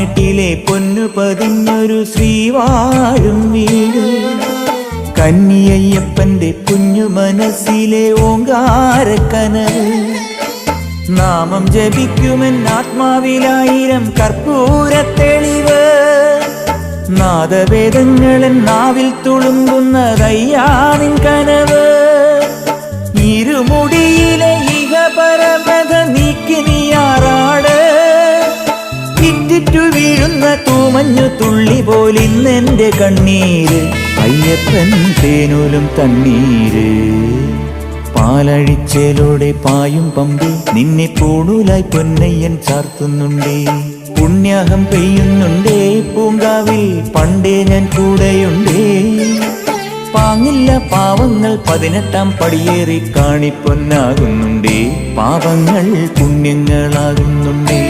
പതിനെട്ടിലെ പൊന്നു പതിഞ്ഞൊരു ശ്രീവാഴും വീട്, കന്നിയയ്യപ്പന്റെ കുഞ്ഞു മനസ്സിലെ ഓങ്കാരക്കനവ്. നാമം ജപിക്കുമെൻ ആത്മാവിലായിരം കർപ്പൂരത്തെളിവ്, നാദവേദങ്ങളൻ നാവിൽ തുളുമ്പുന്നതയ്യാനിൻ കനവ്. ഇരുമുടിയിലെ ഇഹപരമത നീക്കി നീയാറാട്, ഇറ്റിറ്റു വീഴുന്ന തൂമഞ്ഞു തുള്ളി പോലിന്നെന്റെ കണ്ണീര്, അയ്യപ്പൻ തേനൂലും തണ്ണീര്. പാലഴിച്ചേലോടെ പായും പമ്പി നിന്നെ പൂണൂലായി പൊന്നയ്യൻ ചാർത്തുന്നുണ്ടേ. പുണ്യാഹം പെയ്യുന്നുണ്ടേ പൂങ്കാവിൽ പണ്ടേ ഞാൻ കൂടെയുണ്ടേ. പാങ്ങില്ല പാവങ്ങൾ 18-ാം പടിയേറി കാണിപ്പൊന്നാകുന്നുണ്ടേ, പാപങ്ങൾ പുണ്യങ്ങളാകുന്നുണ്ടേ.